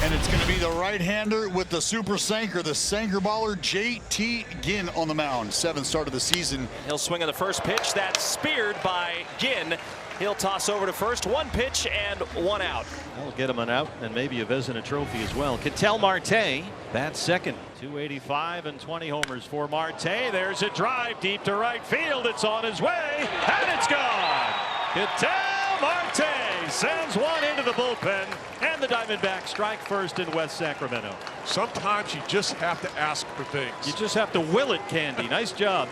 And it's going to be the right-hander with the super sinker, the sinker baller J.T. Ginn on the mound. 7th start of the season. He'll swing on the first pitch. That's speared by Ginn. He'll toss over to first. 1 pitch and 1 out. That'll get him an out and maybe a Vezina trophy as well. Ketel Marte bats second. 285 and 20 homers for Marte. There's a drive deep to right field. It's on his way and it's gone. Ketel Marte sends one into the bullpen, and the Diamondbacks strike first in West Sacramento. Sometimes you just have to ask for things. You just have to will it, Candy. Nice job.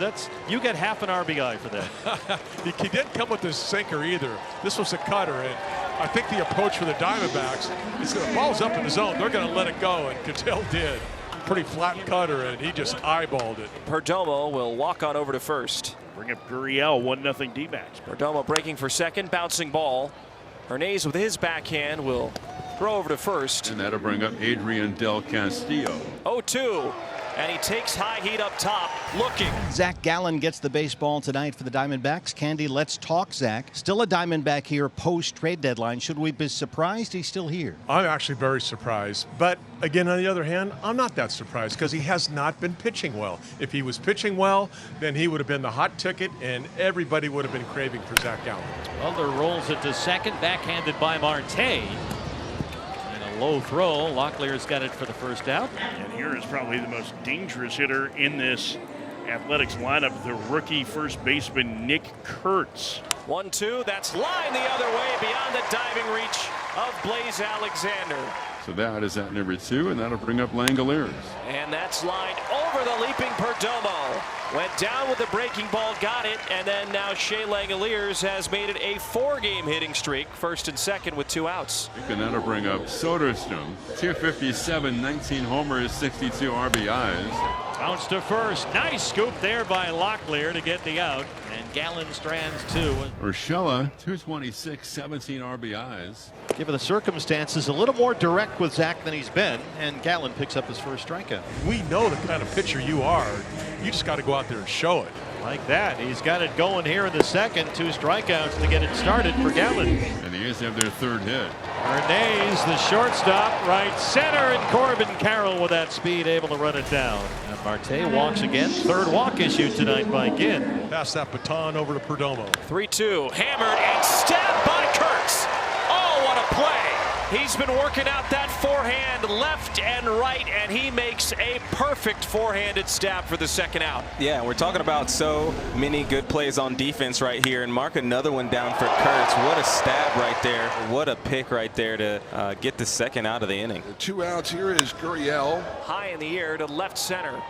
You get half an RBI for that. He didn't come with this sinker either. This was a cutter, and I think the approach for the Diamondbacks is that the ball's up in the zone. They're going to let it go, and Ketel did. Pretty flat cutter, and he just eyeballed it. Perdomo will walk on over to first. Bring up Gurriel, 1-0 Dbacks. Perdomo breaking for second, bouncing ball. Hernandez with his backhand will throw over to first. And that'll bring up Adrian Del Castillo. 0-2. And he takes high heat up top, looking. Zach Gallen gets the baseball tonight for the Diamondbacks. Candy, let's talk, Zach. Still a Diamondback here post-trade deadline. Should we be surprised he's still here? I'm actually very surprised. But again, on the other hand, I'm not that surprised because he has not been pitching well. If he was pitching well, then he would have been the hot ticket, and everybody would have been craving for Zach Gallen. Butler rolls it to second, backhanded by Marte. Low throw. Locklear's got it for the first out. And here is probably the most dangerous hitter in this Athletics lineup, the rookie first baseman Nick Kurtz. 1-2. That's line the other way beyond the diving reach of Blaze Alexander. So that is at number 2, and that'll bring up Langoliers. And that's lined over the leaping Perdomo. Went down with the breaking ball, got it, and then now Shea Langoliers has made it a 4-game hitting streak, first and second with 2 outs. And that'll bring up Soderstrom. 257, 19 homers, 62 RBIs. Bounce to first. Nice scoop there by Locklear to get the out. And Gallen strands 2. Urshela, 226, 17 RBIs. Given the circumstances, a little more direct with Zach than he's been, and Gallen picks up his first strikeout. We know the kind of pitcher you are. You just got to go out there and show it. Like that. He's got it going here in the second. 2 strikeouts to get it started for Gallen. And the A's have their 3rd hit. Hernandez, the shortstop, right center, and Corbin Carroll with that speed able to run it down. And Marte walks again. 3rd walk issued tonight by Ginn. Pass that baton over to Perdomo. 3-2. Hammered and stabbed by Kurtz. Oh, what a play. He's been working out that forehand left and right, and he makes a perfect forehanded stab for the second out. Yeah, we're talking about so many good plays on defense right here, and mark another one down for Kurtz. What a stab right there. What a pick right there to get the second out of the inning. The 2 outs here is Gurriel. High in the air to left center.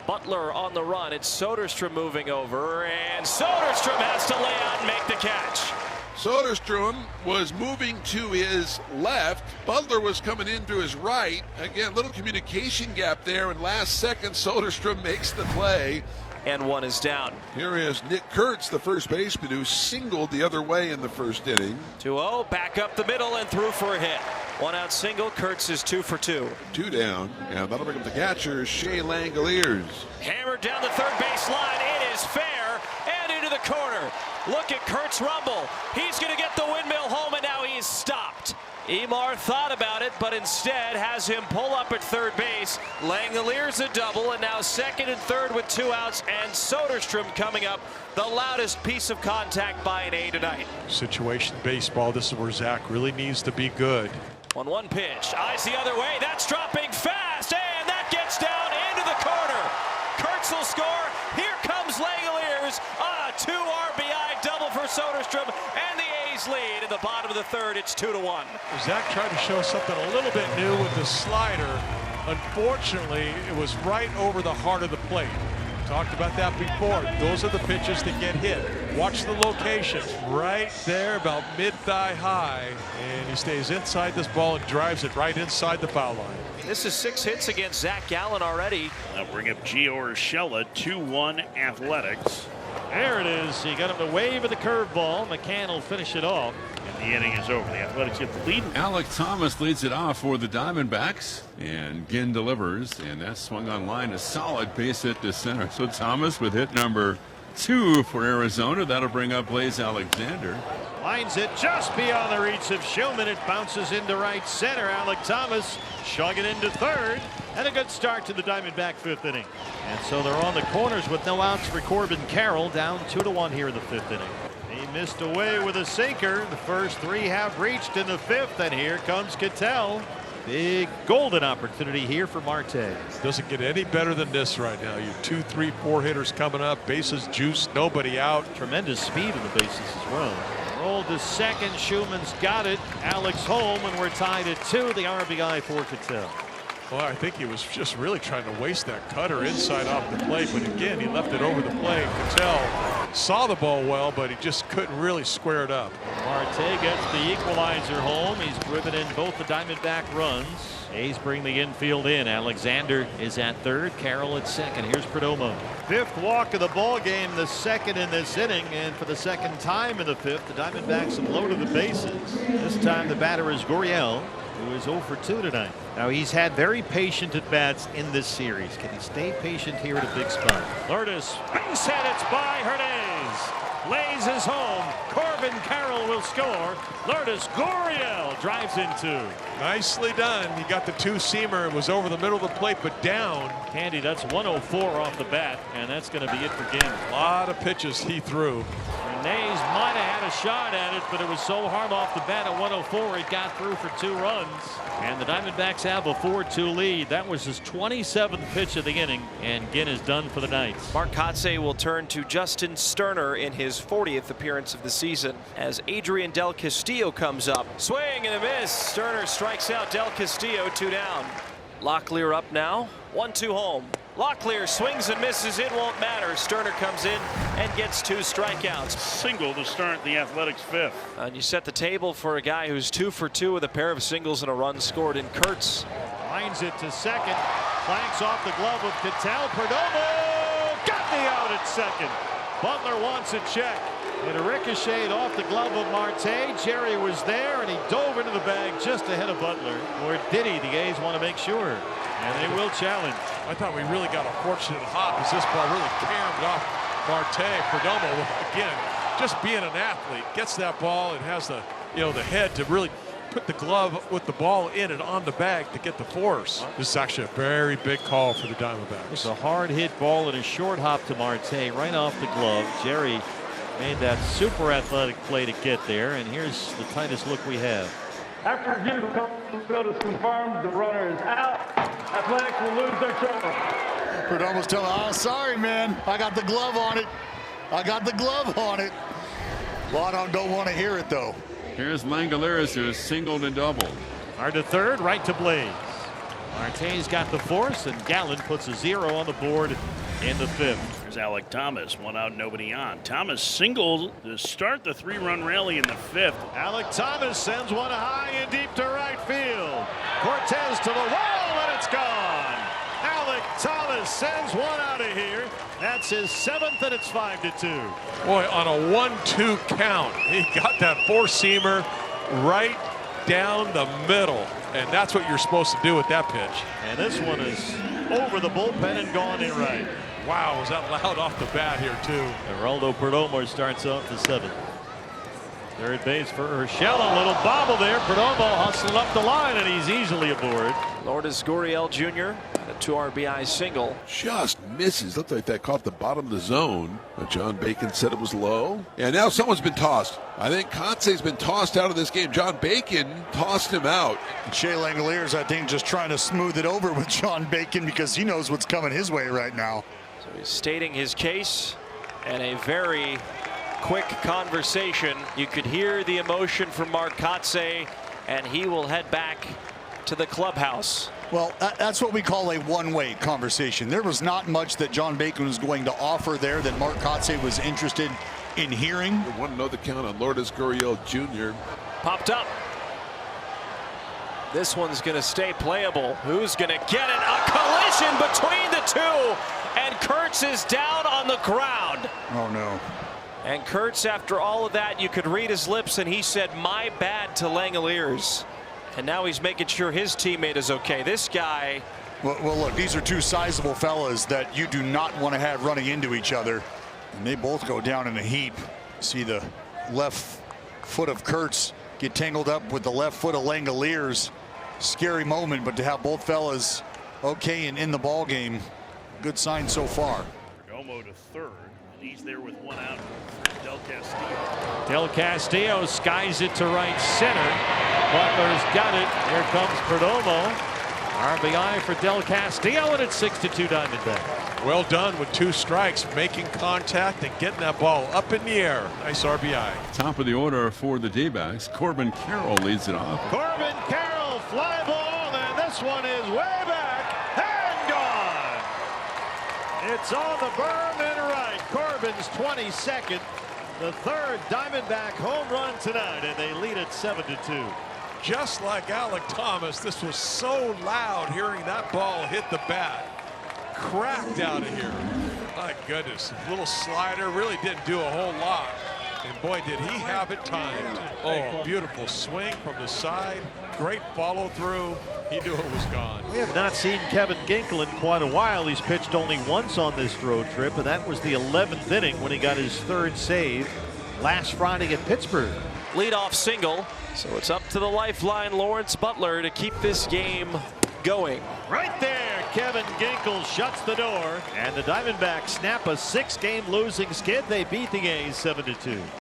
Butler on the run. It's Soderstrom moving over, and Soderstrom has to lay out and make the catch. Soderstrom was moving to his left. Butler was coming in to his right. Again, little communication gap there, and last second Soderstrom makes the play. And 1 is down. Here is Nick Kurtz, the first baseman, who singled the other way in the first inning. 2-0, back up the middle and through for a hit. 1 out single. Kurtz is 2 for 2. 2 down, and that'll bring up the catcher, Shea Langoliers. Hammered down the third base line. It is fair and into the corner. Look at Kurtz rumble. He's going to get the windmill home, and now he's stopped. Emar thought about it, but instead has him pull up at third base. Langoliers a double, and now second and third with 2 outs, and Soderstrom coming up, the loudest piece of contact by an A tonight. Situation baseball, this is where Zach really needs to be good. 1-1 pitch, eyes the other way, that's dropping fast, and that gets down into the corner. Kurtz will score, here comes Langoliers, a 2 RBI double for Soderstrom, and the A's lead in the bottom of the third. It's 2-1. Zach tried to show something a little bit new with the slider. Unfortunately, it was right over the heart of the plate. Talked about that before. Those are the pitches that get hit. Watch the location. Right there, about mid-thigh high. And he stays inside this ball and drives it right inside the foul line. This is 6 hits against Zach Gallen already. Now bring up Gio Urshela, 2-1 Athletics. There it is. He got him to wave of the curveball. McCann will finish it off. And the inning is over. The Athletics get the lead. Alec Thomas leads it off for the Diamondbacks, and Ginn delivers, and that swung on line, a solid base hit to center. So Thomas with hit number 2 for Arizona. That'll bring up Blaze Alexander. Lines it just beyond the reach of Schumann. It bounces into right center. Alec Thomas chugging into third. And a good start to the Diamondback 5th inning. And so they're on the corners with no outs for Corbin. Carroll down 2-1 here in the 5th inning. He missed away with a sinker. The first 3 have reached in the 5th. And here comes Cattell. Big golden opportunity here for Marte. Doesn't get any better than this right now. You 2, 3, 4 hitters coming up. Bases juiced. Nobody out. Tremendous speed in the bases as well. Rolled to second. Schumann's got it. Alex home, and we're tied at 2. The RBI for Cattell. Well, I think he was just really trying to waste that cutter inside off the plate, but again, he left it over the plate. Cattell saw the ball well, but he just couldn't really square it up. Marte gets the equalizer home. He's driven in both the Diamondback runs. A's bring the infield in. Alexander is at third. Carroll at second. Here's Perdomo. 5th walk of the ball game, the 2nd in this inning, and for the 2nd time in the 5th, the Diamondbacks have loaded the bases. This time the batter is Gurriel, who is 0 for 2 tonight. Now he's had very patient at bats in this series. Can he stay patient here at a big spot? Lourdes, base hit, it's by Hernandez. Lays is home. Corbin Carroll will score. Lourdes Gurriel drives in 2. Nicely done. He got the 2-seamer. It was over the middle of the plate, but down. Candy, that's 104 off the bat, and that's going to be it for Ginn. A lot of pitches he threw. Hernandez might have had a shot at it, but it was so hard off the bat at 104 it got through for 2 runs. And the Diamondbacks have a 4-2 lead. That was his 27th pitch of the inning, and Ginn is done for the night. Mark Kotsay will turn to Justin Sterner in his 40th appearance of the season as Adrian Del Castillo comes up. Swing and a miss. Sterner strikes out Del Castillo, 2 down. Locklear up now. 1-2 home. Locklear swings and misses. It won't matter. Sterner comes in and gets 2 strikeouts. Single to start the Athletics 5th. And you set the table for a guy who's 2 for 2 with a pair of singles and a run scored in Kurtz. Lines it to second. Planks off the glove of Cattell. Perdomo got the out at second. Butler wants a check. It ricocheted off the glove of Marte. Jerry was there, and he dove into the bag just ahead of Butler. Or did he? The A's want to make sure. And they will challenge. I thought we really got a fortunate hop as this ball really cammed off Marte. Perdomo, again, just being an athlete, gets that ball and has the, the head to really put the glove with the ball in and on the bag to get the force. This is actually a very big call for the Diamondbacks. It's a hard hit ball and a short hop to Marte right off the glove. Jerry made that super athletic play to get there, and here's the tightest look we have. After review, the field is confirmed. The runner is out. Athletics will lose their turn. Perdomo's telling, oh, sorry, man. I got the glove on it. I got the glove on it. Lotto don't want to hear it, though. Here's Langoliers, who is singled and doubled. Hard to third, right to Blaze. Marte's got the force, and Gallen puts a 0 on the board in the 5th. There's Alec Thomas, 1 out, nobody on. Thomas singled to start the 3-run rally in the 5th. Alec Thomas sends one high and deep to right field. Cortez to the wall, and it's gone. Alec Thomas sends one out of here. That's his 7th, and it's 5-2. Boy, on a 1-2 count, he got that 4-seamer right down the middle, and that's what you're supposed to do with that pitch. And this one is over the bullpen and gone in right. Wow, was that loud off the bat here, too. Geraldo Perdomo starts off the 7th. Third base for Urshela. A little bobble there. Perdomo hustling up the line, and he's easily aboard. Lourdes Gurriel Jr., a 2 RBI single. Just misses. Looked like that caught the bottom of the zone. But John Bacon said it was low. And now someone's been tossed. I think Kotsay's been tossed out of this game. John Bacon tossed him out. Shea Langoliers, I think, just trying to smooth it over with John Bacon because he knows what's coming his way right now. So he's stating his case, and a very quick conversation. You could hear the emotion from Mark Kotsay, and he will head back to the clubhouse. Well, that's what we call a one-way conversation. There was not much that John Bacon was going to offer there that Mark Kotsay was interested in hearing. You want to know the count on Lourdes Gurriel Jr. Popped up. This one's going to stay playable. Who's going to get it? A collision between the two, and Kurtz is down on the ground. Oh, no. And Kurtz, after all of that, you could read his lips, and he said, "My bad," to Langoliers. And now he's making sure his teammate is okay. This guy. Well, look, these are 2 sizable fellas that you do not want to have running into each other. And they both go down in a heap. See the left foot of Kurtz get tangled up with the left foot of Langoliers. Scary moment, but to have both fellas okay and in the ball game, good sign so far. Perdomo to third. He's there with one out for Del Castillo. Del Castillo skies it to right center. Butler's got it. Here comes Perdomo. RBI for Del Castillo, and it's 6-2 Diamondback. Well done with 2 strikes, making contact and getting that ball up in the air. Nice RBI. Top of the order for the D-backs. Corbin Carroll leads it off. Corbin Carroll, fly ball, and this one is way back and gone. It's on the berm and right. Corbin's 22nd, the 3rd Diamondback home run tonight, and they lead it 7-2. Just like Alec Thomas, this was so loud hearing that ball hit the bat. Cracked out of here. My goodness. Little slider, really didn't do a whole lot. And boy, did he have it timed. Oh, beautiful swing from the side. Great follow through. He knew it was gone. We have not seen Kevin Ginkel in quite a while. He's pitched only once on this road trip, and that was the 11th inning when he got his 3rd save last Friday at Pittsburgh. Leadoff single. So it's up to the lifeline, Lawrence Butler, to keep this game going. Right there, Kevin Ginkel shuts the door, and the Diamondbacks snap a 6-game losing skid. They beat the A's 7-2.